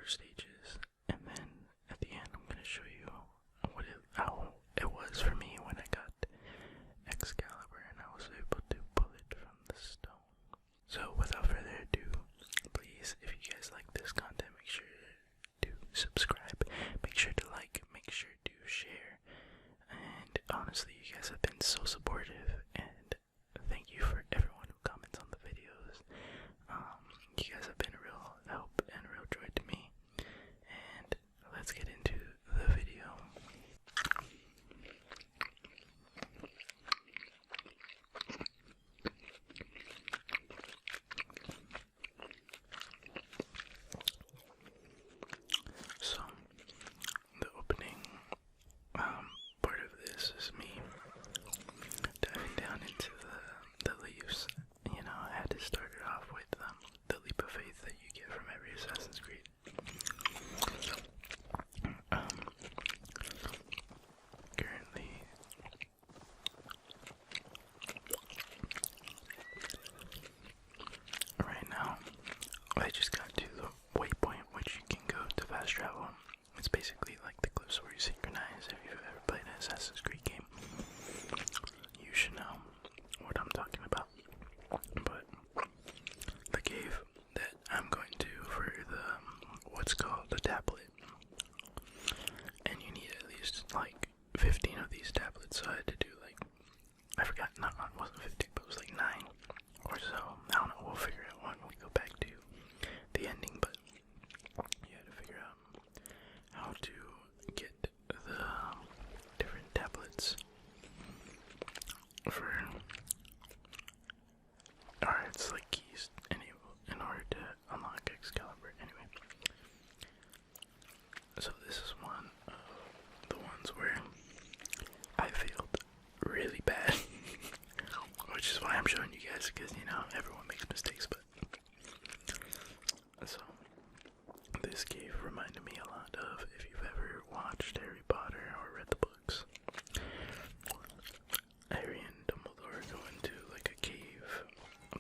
4 stages, and then at the end I'm gonna show you how it was for me when I got Excalibur and I was able to pull it from the stone. So without further ado, please, if you guys like this content, make sure to subscribe, make sure to like, make sure to share, and honestly, you guys have been so supportive, and thank you for everyone who comments on the videos. You guys have been a real help and a real joy to me, and let's get into the video. So, the opening part of this is me diving down into the leaves. You know, I had to start it off with the leap of faith that you get from every Assassin's Creed. Currently, right now, I just got to the waypoint which you can go to fast travel. It's basically like the cliffs where you synchronize. If you've ever played an Assassin's Creed game, you should know what I'm talking about. But the cave that I'm going to for what's called the tablet, and you need at least like 15 of these tablets, so I had to do like, I forgot, not it wasn't 15, but it was like 9 or so. I don't know, we'll figure out when we go back to the ending, but you had to figure out how to get the different tablets for, or it's like keys in order to unlock Excalibur. Anyway, so this is one of the ones where I failed really bad, which is why I'm showing you guys, because you know everyone makes mistakes. But so this cave reminded me a lot of, if you've ever watched Harry Potter or read the books, Harry and Dumbledore go into like a cave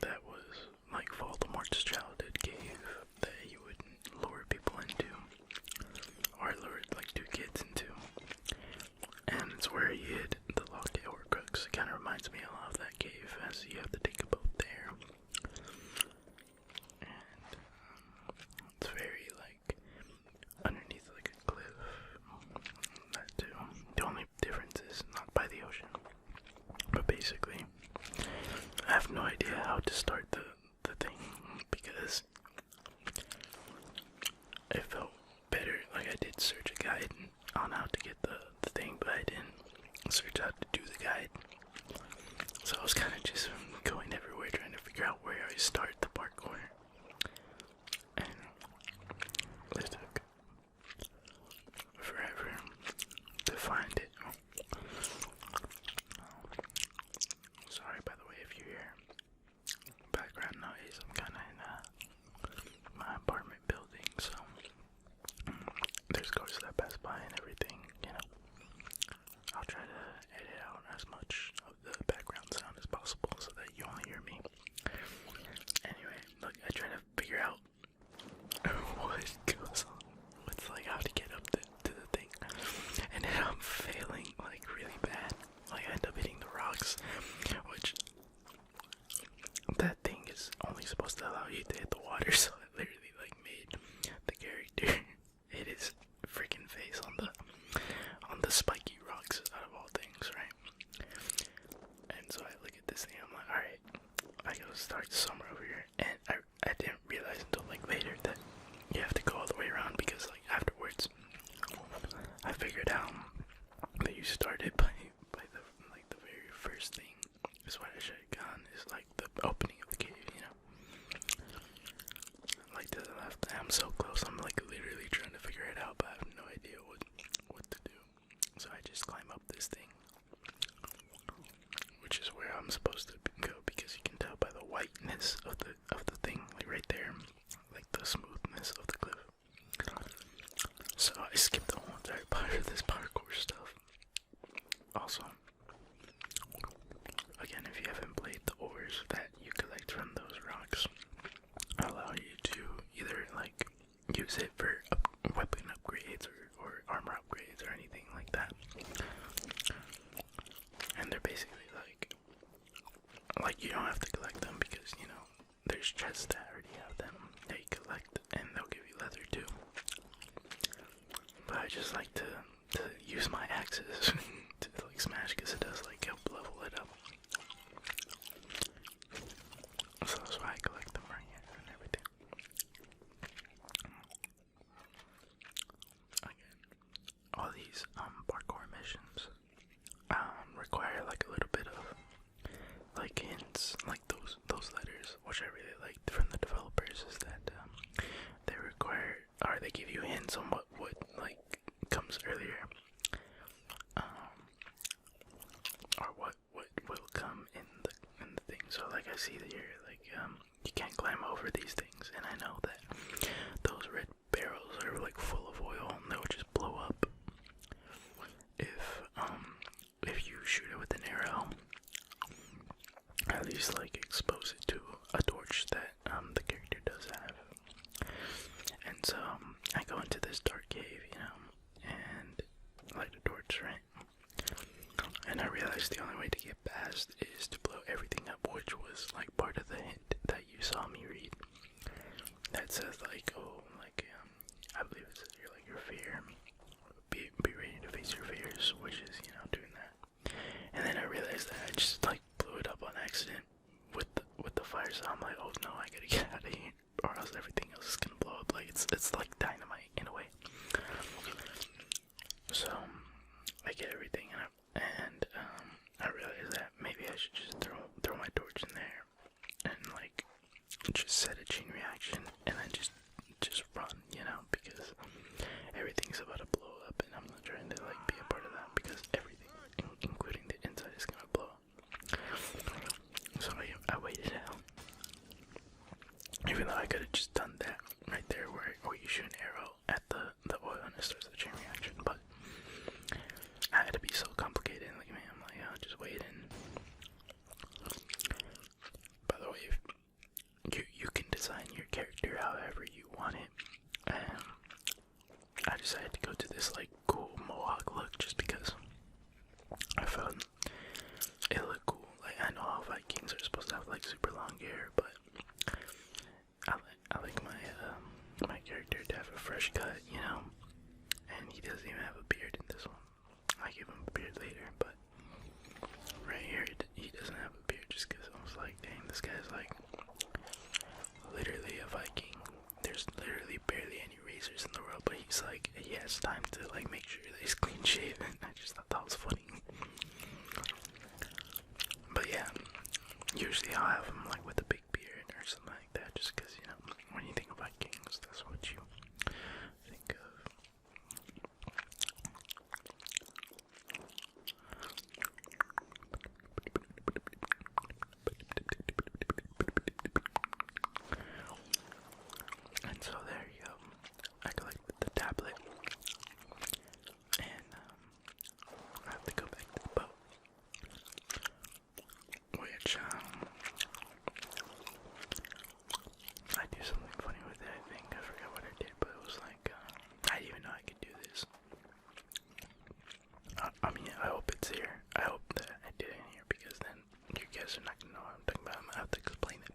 that was like Voldemort's childhood cave that he would lure people into, or lure like 2 kids into, and it's where he hid the locket or crooks. It kind of reminds me a lot of that cave, as you have to take a boat there, and it's very like underneath like a cliff. That too. The only difference is not by the ocean. But basically, I have no idea how to start the thing, because it felt better. Like, I did search a guide on how to get the thing, but I didn't search how to do the guide. So I was kind of just going everywhere trying to figure out where I start the parkour. And it took forever to find it. Sorry, by the way, if you hear background noise. I'm kind of in my apartment building, so there's cars that pass by and everything, you know. I'll try to edit out as much of the background sound as possible so that you only hear me. Anyway, look, I try to figure out what goes on, what's like how to get up to the thing, and then I'm failing like really bad. Like, I end up hitting the rocks, which that thing is only supposed to allow you to hit the water, so I literally like made the character hit his freaking face on the spiky rocks out of all things, right? And so I look at this thing, I'm like, alright, I gotta start somewhere over here, and I didn't realize until like later that you have to go all the way around, because like afterwards I figured out that you started by the very first thing is what I should have gone, is like the opening of the cave, you know, like to the left. I'm so close, I'm like literally trying to figure it out, but I have no idea what to do. So I just climb up this thing, which is where I'm supposed to go, because you can tell by the whiteness of the thing, like right there, like the smoothness of the cliff. So I skipped the whole entire part of this parkour stuff. Also, again, if you haven't played, the ores that you collect from those rocks allow you to either like use it for weapon upgrades or armor upgrades or anything like that. And they're basically like you don't have to collect them because, you know, there's chests that already have them that you collect, and they'll give you leather too. But I just like to use my axes to like smash because it does like help level it up. So that's why I collect them right here and everything. Again, all these parkour missions require like a little bit of like hints, like those letters, which I really liked from the developers, is that they require, or they give you hints on what like comes earlier, or what will come in the thing. So like I see that you're like you can't climb over these things, and I know that those red barrels are like full of oil and they'll just blow up if you shoot it with an arrow. At least like expose it to a torch that the character does have. And so I go into this dark cave, you know, and light a torch, right? And I realized the only way to get past is to blow everything up, which was like part of the hint that you saw me read. That says like, oh, like I believe it says your fear. Be ready to face your fears, which is, you know, doing that. And then I realized that I just like blew it up on accident with the fire, so I'm like, oh no, I gotta get out of here, or else everything else is gonna blow up. Like it's like dynamite in a way. So I get everything, and I realized that maybe I should just throw my torch in there and like just set a chain reaction and then just run, you know, because everything's about to blow up, and I'm not trying to like be a part of that because everything, including the inside, is gonna blow up. So I waited out, even though I could have just done that right there, where you shoot an arrow at the oil and it starts the chain reaction. But I had to be so complicated. Like, man, I'm like, oh, just wait. And by the way, you can design your character however you want it. And I decided to go to this like cool mohawk look just because I felt it looked cool. Like, I know how Vikings are supposed to have like super long hair, but I like my character to have a fresh cut, you know. And he doesn't even have a beard in this one. I give him a beard later, but right here he doesn't have a beard, just because I was like, dang, this guy's like literally a Viking. There's literally barely any razors in the world, but he's like, he has time to like make sure that he's clean shaven. I just thought that was funny. But yeah, usually I'll have him like with a big beard or something like that, just because, you know, when you think of Vikings, that's what you think of. And so there you go. I collected the tablet, and I have to go back to the boat, which I do something funny with it. I think I forgot what I did, but it was like I didn't even know I could do this. I mean, I hope it's here. I hope that I did it in here, because then you guys are not gonna know what I'm talking about. I'm gonna have to explain it.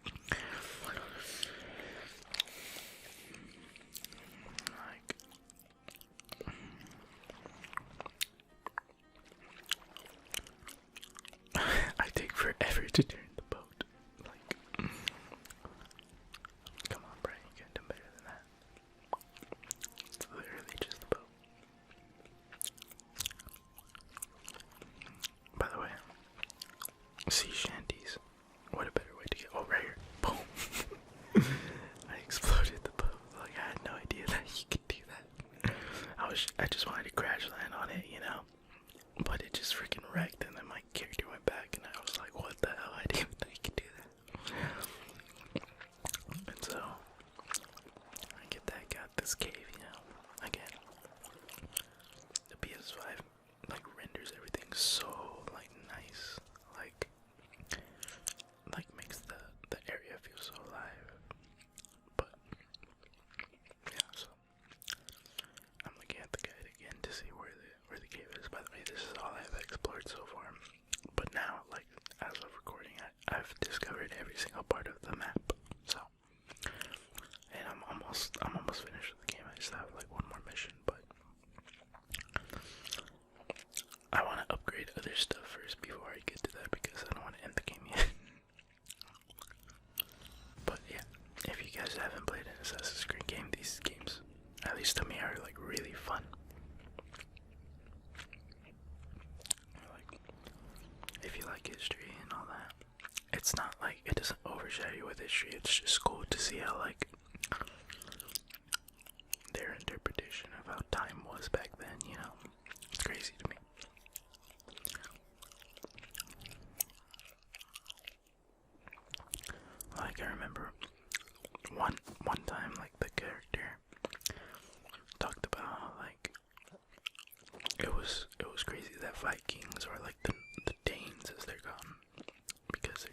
I take forever to turn the boat. Like, come on, Brian, you can do better than that. It's literally just a boat. By the way, sea shanties. What a better way to get over here. Boom. I exploded the boat. Like, I had no idea that you could do that. I just wanted to crash land on it, you know. But it just freaking wrecked, and then my character went back, and I was like, what the hell? I didn't even know you could do that. And so I got this cave, you know. Again, the PS5 like renders everything so like nice, like makes the area feel so alive. But yeah, so so far. But now, like, as of recording, I've discovered every single part of the map. So, and I'm almost finished with the game. I just have like one more mission, but I want to upgrade other stuff first before I get to that because I don't want to end the game yet. But yeah, if you guys haven't played an Assassin's Creed game, these games, at least to me, are like really fun. Like, if you like history and all that, it's not like, it doesn't overshadow you with history. It's just cool to see how like their interpretation of how time was back then, you know. It's crazy to me. Like, I remember one time, like, the character talked about how, like, it was crazy that Vikings, or like the Danes as they're called, because they're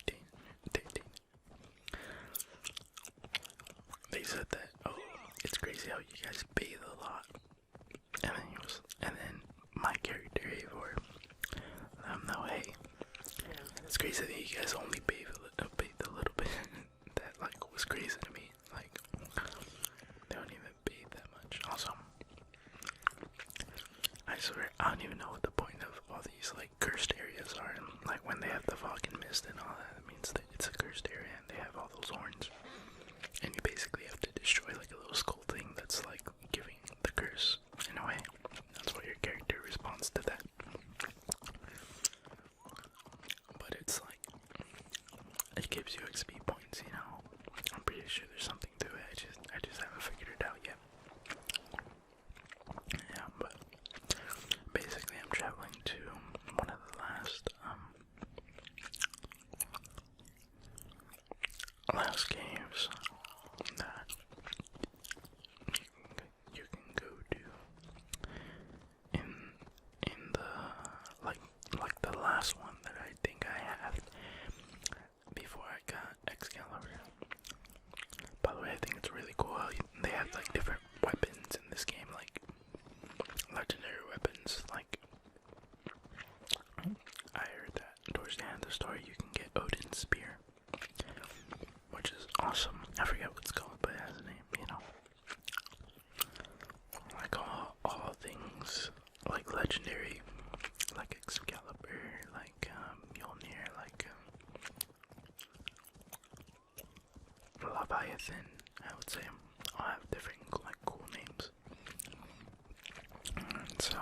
they said that, oh, it's crazy how you guys bathe a lot. And then my character Eivor let him know, hey, it's crazy that you guys only bathe a little bit. That like was crazy to me. Like, they don't even bathe that much. Also, I swear I don't even know what the point of all these like cursed areas are. And, like, when they have the fog and mist and all that, it means that it's a cursed area and they have all those horns. And you basically have to destroy like a little skull thing that's like giving the curse in a way. That's why your character responds to that. But it's like, it gives you XP points, you know. I'm pretty sure there's something to it. I just haven't figured it out yet. Yeah, but basically I'm traveling to one of the last caves that you can go to in the like the last one that I think I had before I got Excalibur. By the way, I think it's really cool how they have like different weapons in this game, like legendary weapons. Like, I heard that towards the end of the story you can get Odin's spear, which is awesome. I forget what it's called, but it has a name, you know. Like all things like legendary, like Excalibur, like Mjolnir, like Leviathan, I would say, all have different like cool names. And so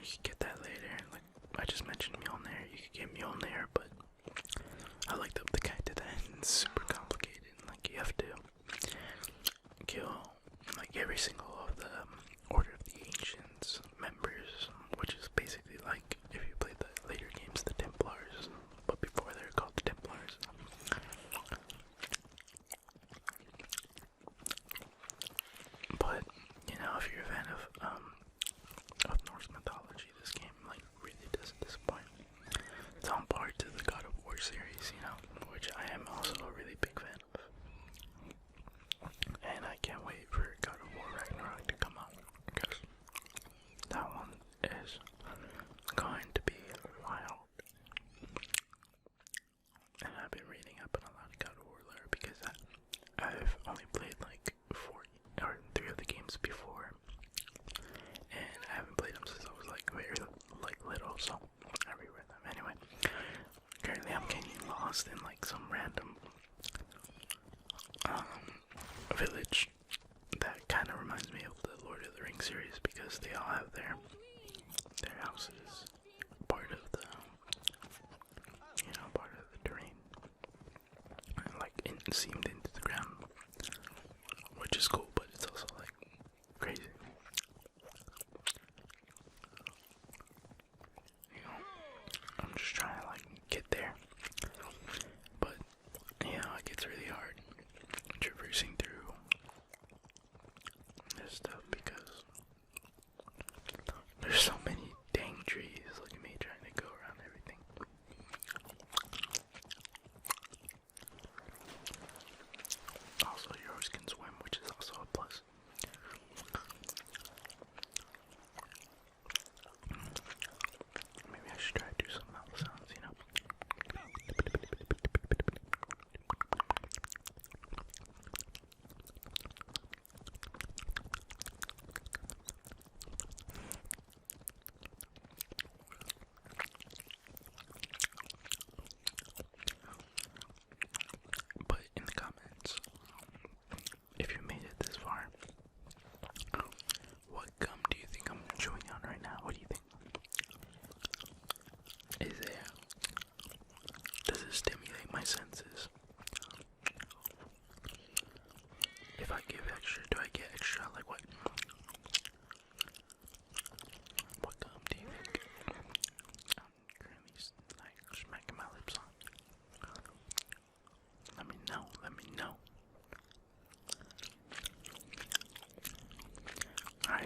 you can get that later. Like I just mentioned Mjolnir, you could get Mjolnir, but I like the guy did that. It's super complicated. Like, you have to kill like every single of the Order of the Ancients members, which is basically like, if you played the later games, the Templars, but before they were called the Templars. But you know, if you're a fan of Norse mythology, this game like really doesn't disappoint. It's on par to the God of War series, you know, which I am also a really big fan of. And I can't wait for God of War Ragnarok to come out, because that one is going to be wild. And I've been reading up on a lot of God of War lore because I've only played like 3 of the games before, and I haven't played them since I was like very little, so I reread them anyway. Currently I'm getting lost in like some random village that kind of reminds me of the Lord of the Rings series, because they all have their houses part of the, you know, part of the terrain, and like seamed into the ground, which is cool, but it's also like crazy. You know, I'm just trying to like get there, but you know, it gets really hard traversing through this stuff because there's so many dang trees. Look at me trying to go around everything. Also, your horse can swim, which is also a plus.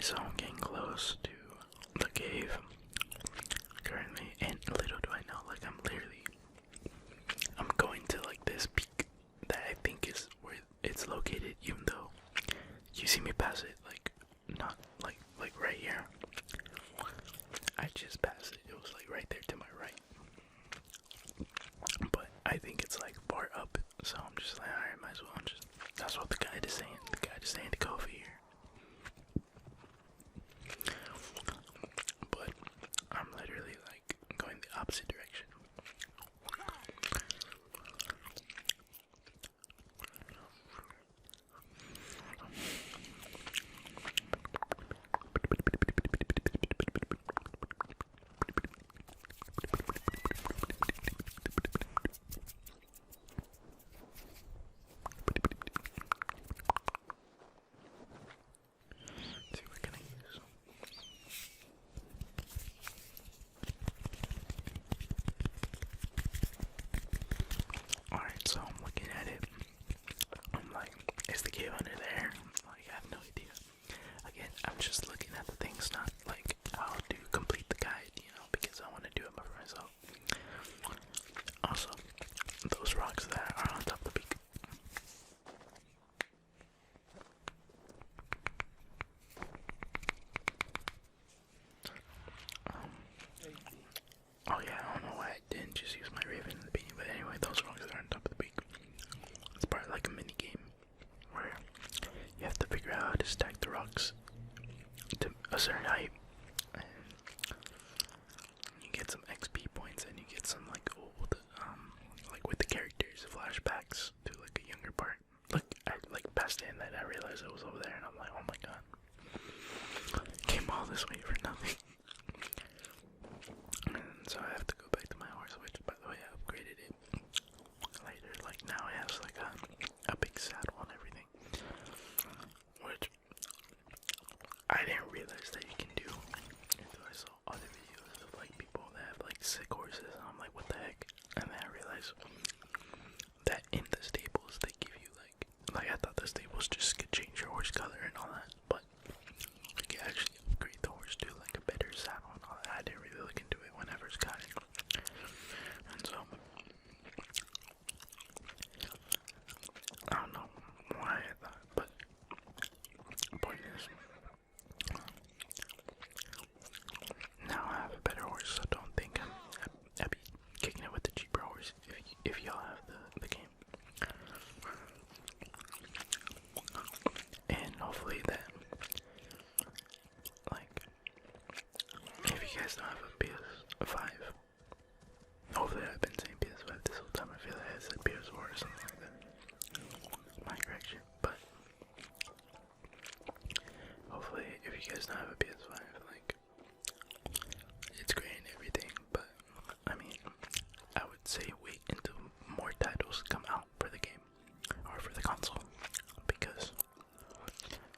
Alright, so I'm getting close to the cave currently, and little do I know, like I'm going to like this peak that I think is where it's located, even though you see me pass it, like not like right here. I just passed it. It was like right there to my right. But I think it's like far up, so I'm just like, alright, might as well just. That's what the guide is saying. The guide is saying to go over here. But I'm literally like going the opposite direction. See what can I use? Alright, so I'm looking at it. I'm like, is the cave under there? Like, I have no idea. Again, I'm just looking at the things, not like how to complete the guide, because I want to do it for myself. Also, those rocks that are on top of the peak. Oh yeah, I don't know why I didn't just use my Raven in the beginning, but anyway, those rocks that are on top of the peak. It's part of like a mini game where you have to figure out how to stack the rocks to a certain height, and you get some XP points, and you get some like old, like with the characters, flashbacks to like a younger part. Like I like passed it, and then I realized it was over there, and I'm like, oh my god, came all this way for nothing. And so I have to go back to my horse, which by the way I upgraded it later. Like now it has like a big saddle and everything, which I didn't realize that you can do until I saw other videos of like people that have like sick horses, and I'm like, what the heck? And then I realized that in the stables they give you like I thought the stables just could change your horse color and all that, but you can actually upgrade the horse to like a better saddle and all that. I didn't really look into it when I first got it, and so I don't know why I thought, but the point is, now I have a better horse, so don't think I'd be kicking it with the cheaper horse if y'all have the game. And hopefully that, like, if you guys don't have a PS5, hopefully I've been saying PS5 this whole time. I feel like I said PS4 or something like that. My correction. But hopefully if you guys don't have a PS5, like, it's great and everything, but I mean, I would say wait until more titles come out for the game or for the console, because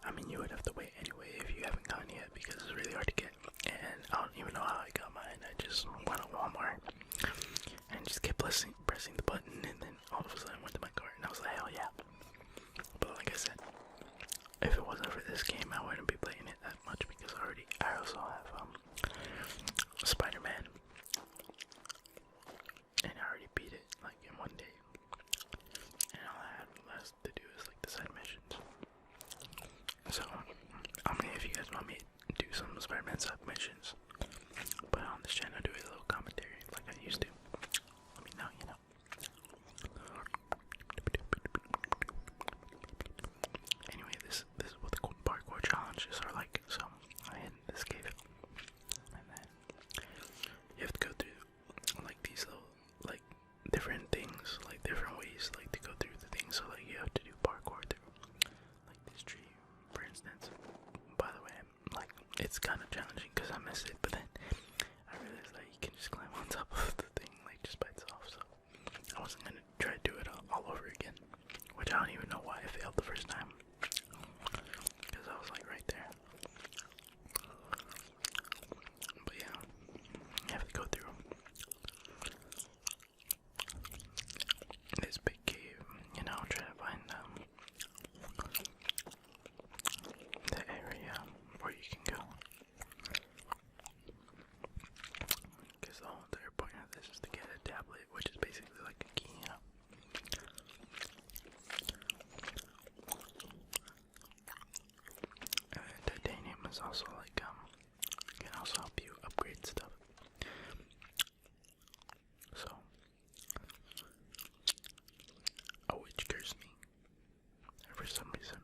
I mean you would have to wait anyway if you haven't gotten it yet, because it's really hard to get. And I don't even know how I got mine. I just went to Walmart and just kept pressing the button, and then all of a sudden went to my cart, and I was like, hell yeah. But like I said, if it wasn't for this game, I wouldn't be playing it that much, because I also have Spider-Man, and I already beat it like in one day, and all I had left to do is like the side missions. So I mean, if you guys want me to do some Spider-Man side missions, but on this channel do a little commentary like I used to, let me know, Anyway, this is what the parkour challenges are like. So I hit this cave, and then you have to go through like these little like different things, like different ways like to go through the things. So like you have to do parkour through like this tree, for instance. By the way, like it's kind of challenging because I missed it, but then I realized that you can just climb on top of the thing like just by itself. So I wasn't gonna try to do it all over again, which I don't even know why I failed the first time, because I was like right there. But yeah, you have to go through this big cave, try to find the area where you can is also like can also help you upgrade stuff. So a witch cursed me for some reason.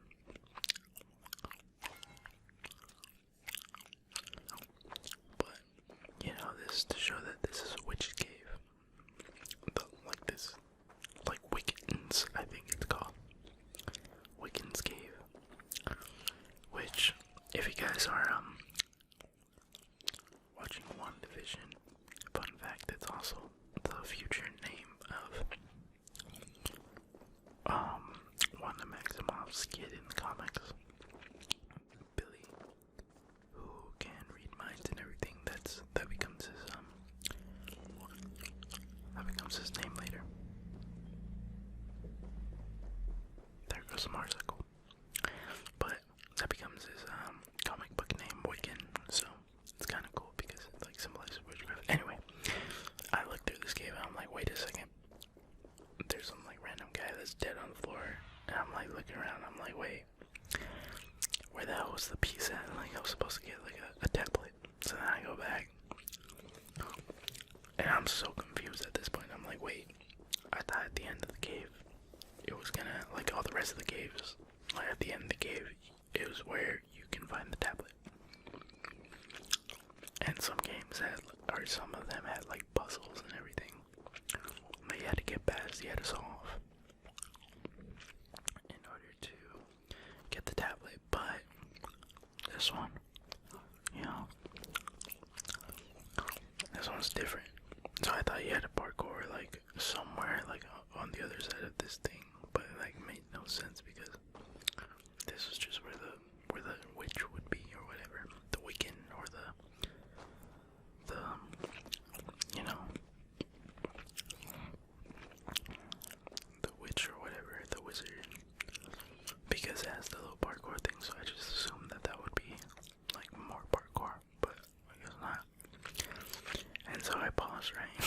But you know, this is to show that this is a witch's cave. Like this, like Wiccan's, I think it's called. Wiccan's cave. Which, if you guys are watching WandaVision, fun fact, it's also the future name of Wanda Maximoff's kid in the comics, Billy, who can read minds and everything. That becomes his name later. There goes the motorcycle. But that becomes his comic book name, Wiccan. So it's kind of cool because it like symbolizes witchcraft. Anyway, I looked through this cave and I'm like, wait a second. There's some like random guy that's dead on the floor, and I'm like looking around. I'm like, wait, where the hell was the piece at? Like I was supposed to get like a tablet. So then I go back, and I'm so confused at this point. I'm like, wait, I thought at the end of the cave, it was gonna, like all the rest of the caves, like at the end of the cave, it was where you can find the tablet. And some games had, or some of them had like puzzles and everything that you had to get past, you had to solve in order to get the tablet. But this one, you know, this one's different. So I thought you had to parkour like somewhere like on the other side of this thing, but it like made no sense because this was just where the witch would be or whatever, the Wiccan or the you know, the witch or whatever, the wizard, because it has the little parkour thing. So I just assumed that would be like more parkour, but I guess not. And so I pause, right?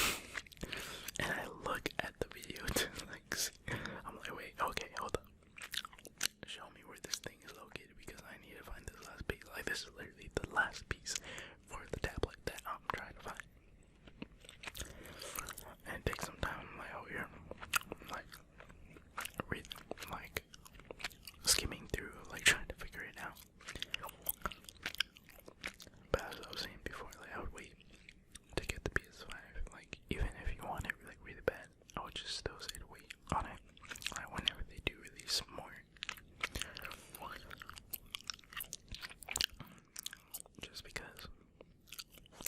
And I look at the video to like see. I'm like, wait, okay, hold up. Show me where this thing is located because I need to find this last piece. Like this is literally the last piece for the tablet that I'm trying to find. And it takes some time. I'm like, oh here, like skimming through, like trying to figure it out. But as I was saying before, like I would wait to get the PS5. Like even if you want it like really bad, I would just still say to wait on it. Like whenever they do release more. Just because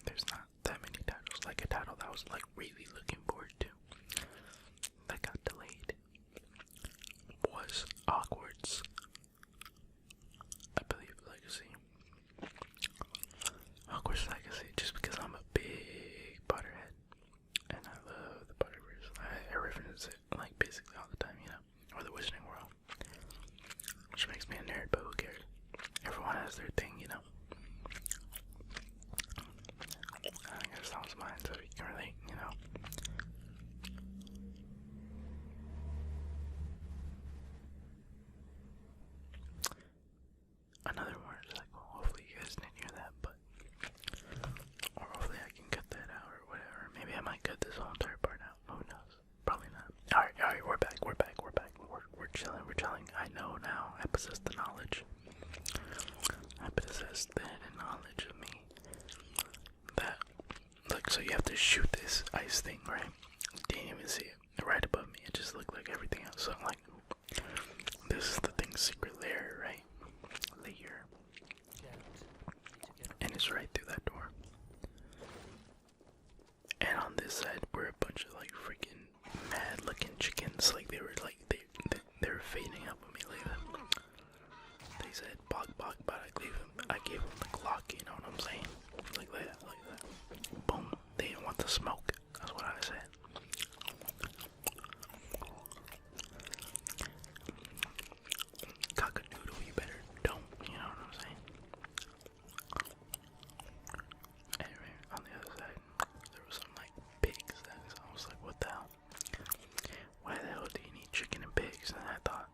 there's not that many titles. Like a title that I was like really looking forward to that got delayed was Hogwarts, I believe, Legacy. Hogwarts Legacy, just because I'm a big Potterhead and I love the Potterverse. I reference it like basically all the time, you know, or the Wizarding World, which makes me a nerd, but who cares? Everyone has their thing, you know. I guess that was mine, so you can relate, you know. Another motorcycle. Hopefully you guys didn't hear that, but or hopefully I can cut that out or whatever. Maybe I might cut this whole entire part out. Who knows? Probably not. Alright, we're back. We're chilling. I know now. I possess the knowledge. I possess the hidden knowledge of me. That, like, so you have to shoot this ice thing, right? Didn't even see it. Right above me. It just looked like everything else. So I'm like, this is the thing's secret lair, right? Lair. And it's right through that door. And on this side were a bunch of like freaking mad looking chickens. Like they were fading up on me like that. They said bog, but I gave them the Glock, you know what I'm saying? Like that. Boom. They didn't want the smoke. That's what I said. Cock-a-doodle, you better don't, you know what I'm saying? Anyway, on the other side, there was some like pigs. I was like, what the hell? Why the hell do you need chicken and pigs? And I thought,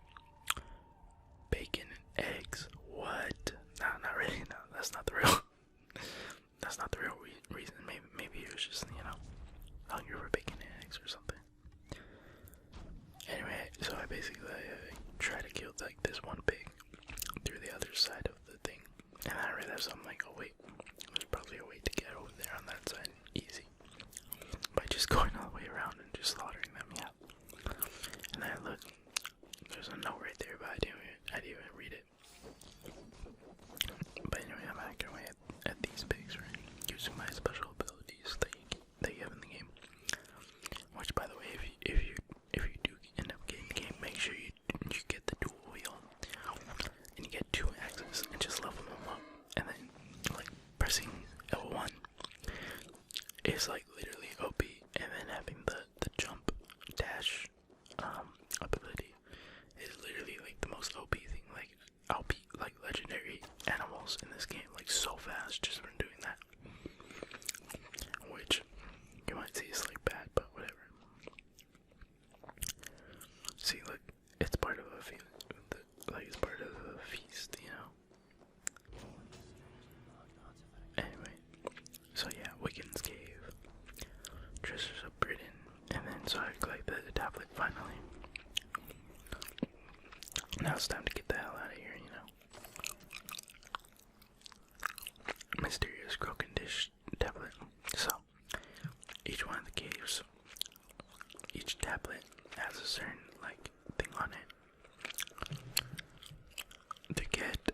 bacon and eggs? What? No, not really. No, that's not So I'm like, oh wait, there's probably a way to get over there on that side, easy, by just going all the way around and just slaughtering them. Yeah. And then look, there's a note right there, but I didn't even read it. But anyway, I'm hacking away at these pigs, right? Using my special abilities that you have in the game. Which, by the way, if you do end up getting the game, make sure you get the dual wheel and you get 2 axes and just level them up. And then like pressing L1 is like literally OP, and then having the jump dash ability is literally like the most OP thing. Like I'll beat like legendary animals in this game like so fast just from doing that. Which you might see is like bad, but whatever. See, look, it's part of a feast, like it's part of a feast, you know. Anyway, so yeah, Wiccan's Cave, Treasures of Britain, and then so I collect the tablet finally. Now it's time to get the hell out of here, you know. Mysterious Croaking Dish tablet. So, each one of the caves, each tablet has a certain like thing on it to get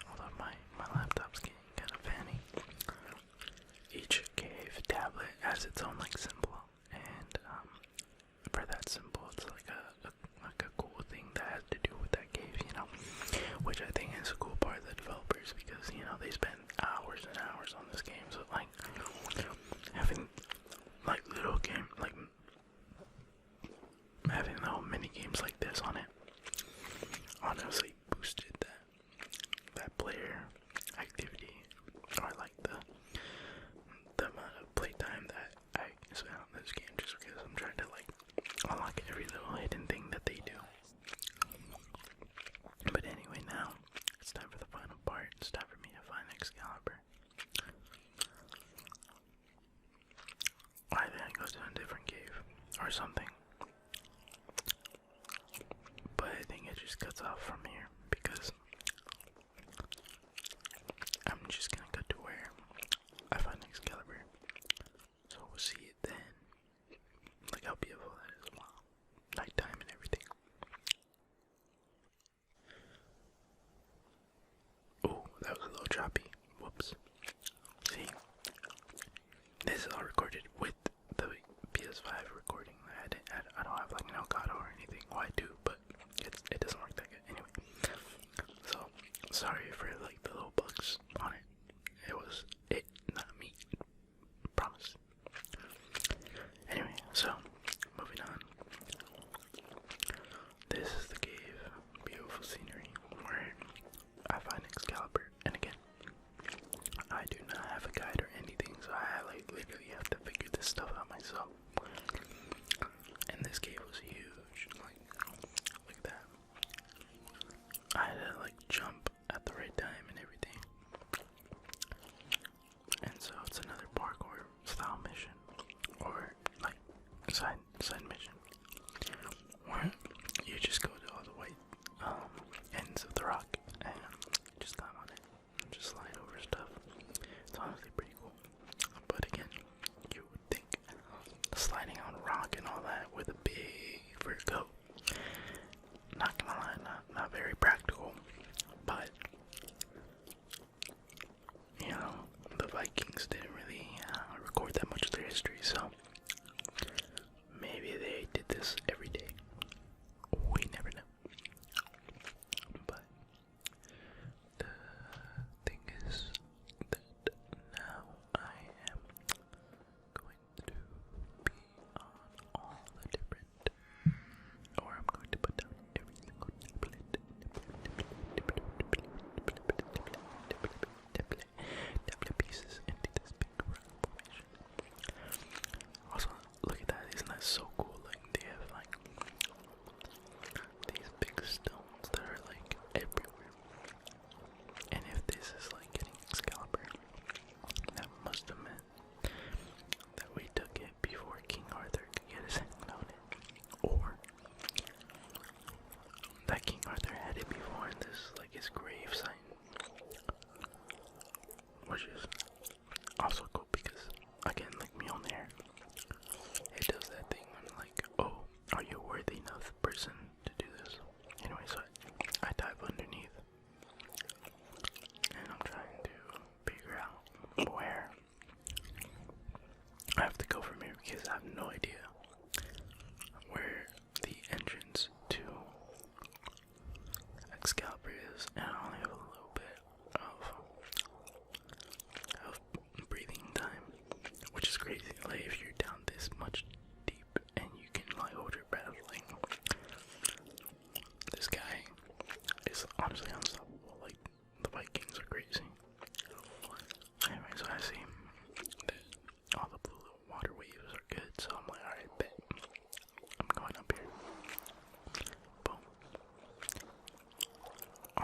hold on, my laptop's getting kind of fanny. Each cave tablet has its own like symbol, and for that symbol it's like a cool thing that has to do with that cave, you know, which I think is a cool part of the developers, because you know they spend hours and hours on this game. So like having like little game, like having little mini games like this on it honestly boosted that player activity, or like the amount of playtime that I spend on this game, just because I'm trying to like unlock every little hidden thing that they do. But anyway, now it's time for the final part. It's time for me to find Excalibur. I then go to a different cave or something, but I think it just cuts off from here because I'm just gonna go to where I find Excalibur. So we'll see it then. Look how beautiful that is. Wow, nighttime and everything. Oh, that was a little choppy. Whoops. See, this is all recorded with the PS5 recording. I don't have like an Elgato or anything. Well, I do, but it doesn't work that good. Anyway, so sorry for like the little bugs on it. It was it, not me. Promise. Anyway, so moving on. This is the cave. Beautiful scenery where I find Excalibur. And again, I do not have a guide or anything, so I like literally have to figure this stuff out myself. And this cave was huge. Like,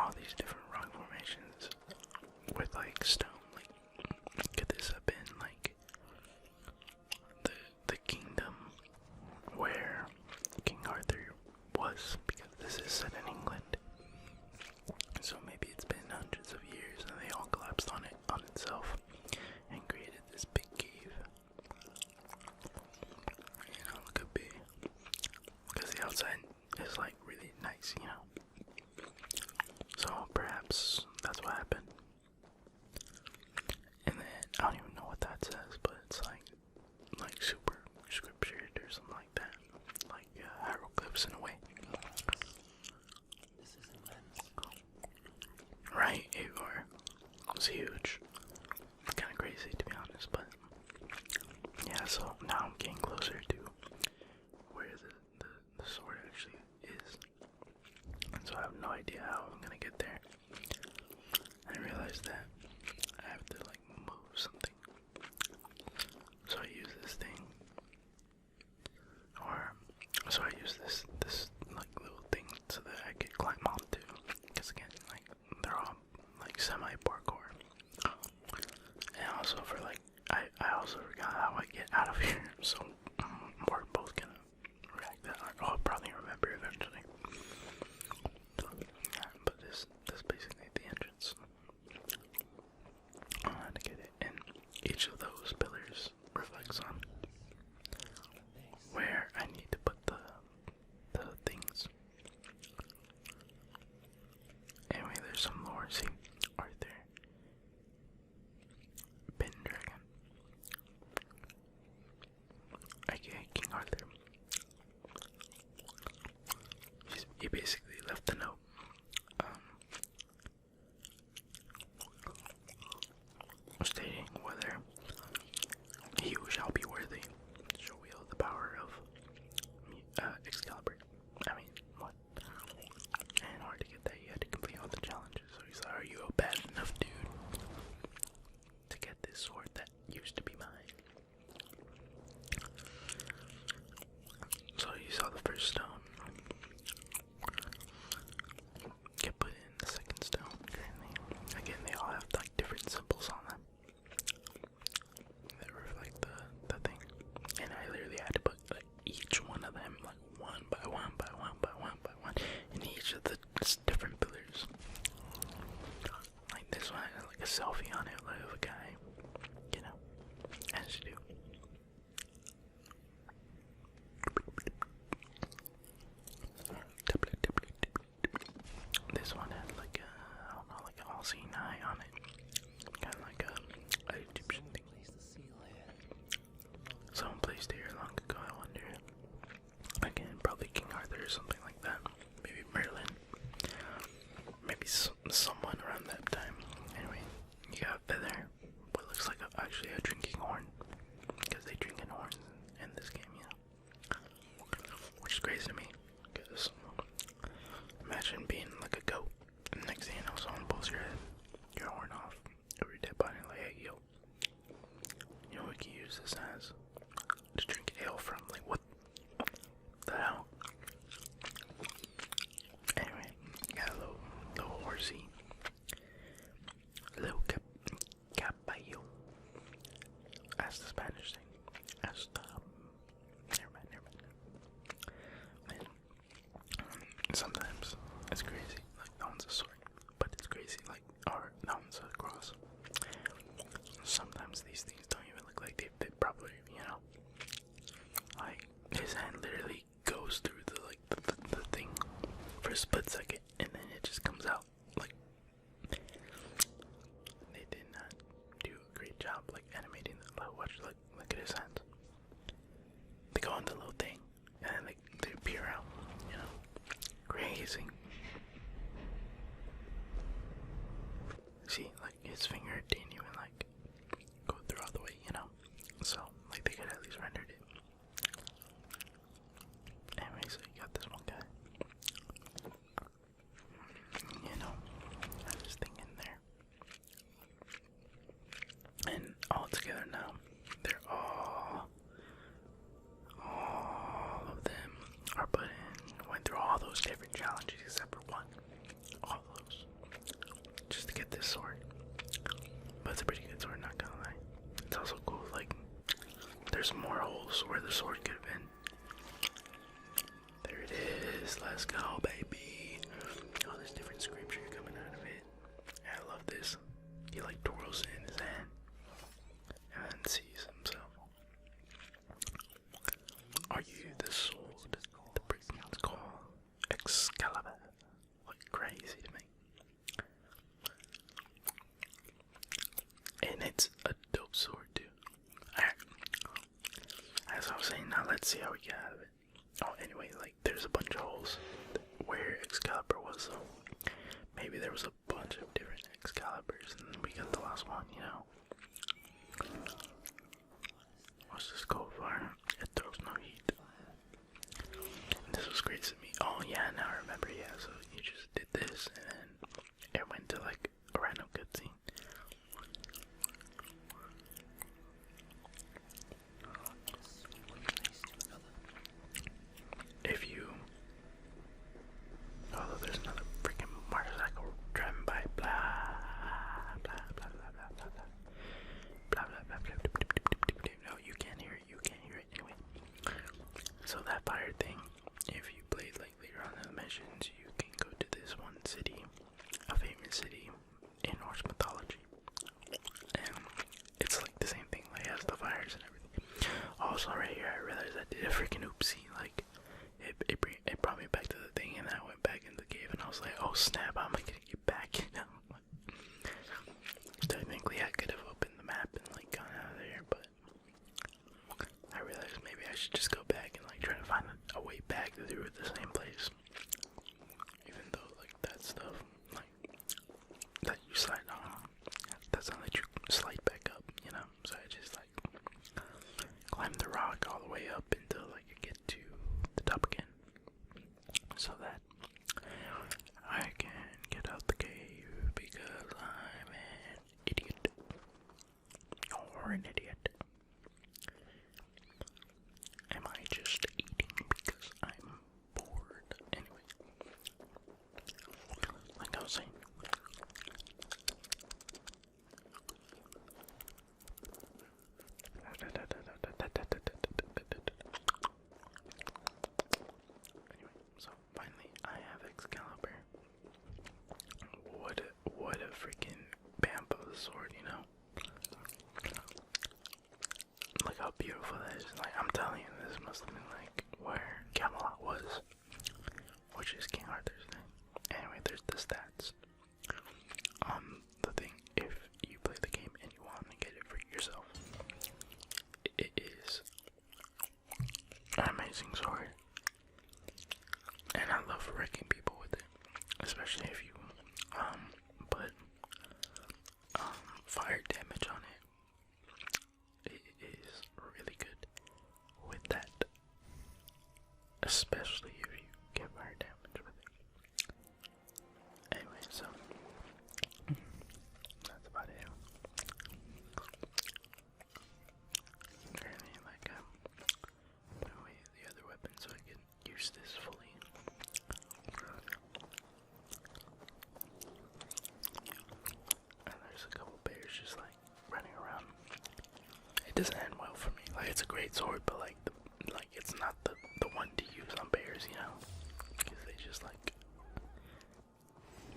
all these different rock formations with like stone. Like, could this have been like the kingdom where King Arthur was? Because this is set in England. So maybe it's been hundreds of years and they all collapsed on itself and created this big cave. You know, it could be. Because the outside is like really nice, you know. So perhaps that's what happened. And then I don't even know what that says, but it's like super scriptured or something like that. Like hieroglyphs in a way. Right, Avar. It was huge. It's kind of crazy to be honest, but yeah, so now I'm getting closer to where the sword actually is. And so I have no idea how I'm gonna get there. I realized that I have to like move something. So I use this thing. So I use this like little thing so that I could climb onto. Because again, like they're all like semi-parkour. And also for like I also forgot how I get out of here. So we're both gonna react that. I'll probably remember eventually. Yeah, but this basically the entrance. I had to get it, and each of those pillars reflects on where I need to put the things. Anyway, there's some lore. See, Arthur, Pendragon, aka King Arthur. He basically left a note. Stating whether he who shall be worthy shall wield the power of Excalibur. I mean, what? And in order to get that, you had to complete all the challenges. So he's like, are you a bad enough dude to get this sword that used to be mine? So you saw the first stone. Get put in the second stone currently. Again, they all have like different symbols on them that reflect the thing. And I literally had to put like each one of them like one by one by one by one by one in each of the different pillars. Like this one had like a selfie on it, like of a guy, you know, as you do. This one had like a, I don't know, like an all-seeing eye on it. Kind of like a Egyptian thing. Someone placed it here long ago, I wonder. Again, probably King Arthur or something like that. Maybe Merlin. Maybe someone around that time. Anyway, you got Feather. What looks like actually a drinking horn. Because they drink in horns in this game, you know. Which is crazy to me. Because imagine being like a goat. And the next thing you know, someone pulls your horn off of your dead body. Like, hey, yo. You know what we can use this as? To drink ale from. Like, what the hell? Anyway, got a little horsey. Little caballo. That's the Spanish thing. That's the. Never mind. Man, sometimes it's crazy. Like, that one's a sword. But it's crazy. Like, or that one's a cross. Sometimes these things don't even look like they fit properly, you know? Like, his hand literally goes through the thing for a split second, and then it just comes out. Like, they did not do a great job, like, animating the watch. Look at his hands. They go on the little thing, and then they appear out, you know? Crazy. See, like, his finger didn't even, like, go through all the way, you know? So, like, they could at least rendered it. Anyway, so you got this one guy. You know, have this thing in there. And all together now, they're all of them are put in, went through all those different challenges except for one. All those. else where the sword could have been. There it is. Let's go, baby. Oh, there's different scripture coming out of it. I love this. He like twirls it in his hand and then sees himself. Are you the sword the Britons call Excalibur? Like crazy to me. And it's a dope sword too. Alright. As I was saying, now let's see how we get out of it. Oh, anyway, like there's a bunch of holes where Excalibur was, so maybe there was a bunch of different Excaliburs and we got the last one, you know. What's this go for? It throws no heat. This was great to me. Oh yeah, now I remember, yeah, so you just did this and then it went to like a random cutscene. If you, although there's another freaking motorcycle driving by, blah blah blah blah blah blah blah blah blah blah blah. No, you can't hear it. You can't hear it anyway. So that fire thing, if you played like later on in the missions, you can go to this one city, a famous city in Norse mythology, and it's like the same thing. Like it has the fires and everything. Also, right here, I realized I did a freaking oopsie. Like. It brought me back to the thing, and I went back in the cave, and I was like, oh snap, how am I gonna get back, you know? Technically, I could have opened the map and like gone out of there, but I realized maybe I should just go back and like try to find a way back through the same place. Even though like that stuff, like that you slide on, that's not that you slide back up, you know? So I just like climb the rock all the way up until like I get to the top again, so that I can get out the cave because I'm an idiot. Or an idiot. Am I just eating because I'm bored? Anyway, like I was saying. So finally, I have Excalibur. What a freaking bamf of a sword, you know? Look how beautiful that is. Like, I'm telling you, this must have been like where Camelot was, which is King Arthur's name. Anyway, there's the stats. The thing, if you play the game and you want to get it for yourself, it is an amazing sword. And I love wrecking people with it, especially if you put fire damage on it. It is really good with that, especially if you get fire damage with it. Anyway, so that's about it. Currently, like put away the other weapon so I can use this fully. And there's a couple bears just like running around. It doesn't end well for me. Like it's a great sword, but like it's not the one to use on bears, you know, because they just like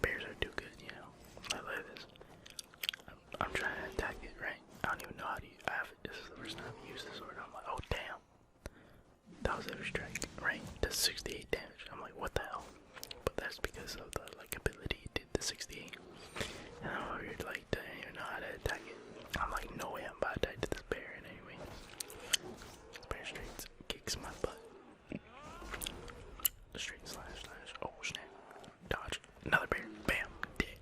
bears are too good, you know. Like this. I'm trying to attack it, right? I don't even know how to use it. This is the first time I use this sword. I'm like, oh damn, that was every strike, right? Does 68 damage. I'm like, what the hell? But that's because of the like ability it did the 68. And I'm over here like, didn't even know how to attack it. I'm like, no way I'm about to die to this bear. And anyway, this bear straight kicks my butt. Straight slash. Oh snap! Dodge. Another bear. Bam. Dead.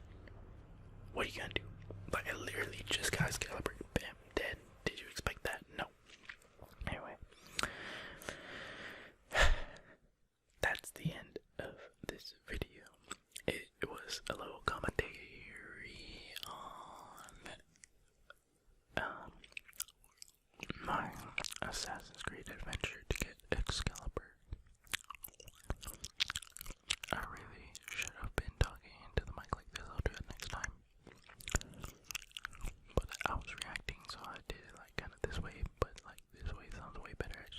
What are you gonna do? Like I literally just got Excalibur. Bam. Dead. Did you expect that? No. Anyway, that's the end of this video. It was a little commentary on my Assassin's Creed adventure to get Excalibur. I really should have been talking into the mic like this. I'll do it next time. But I was reacting, so I did it like kind of this way, but like this way sounds way better. I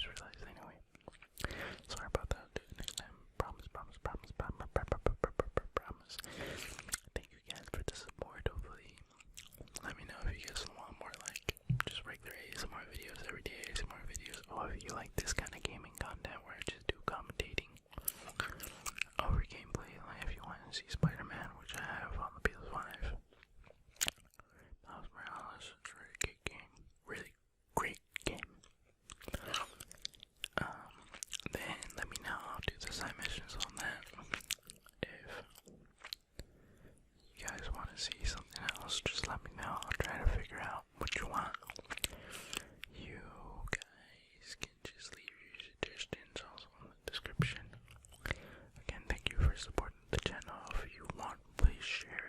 supporting the channel. If you want, please share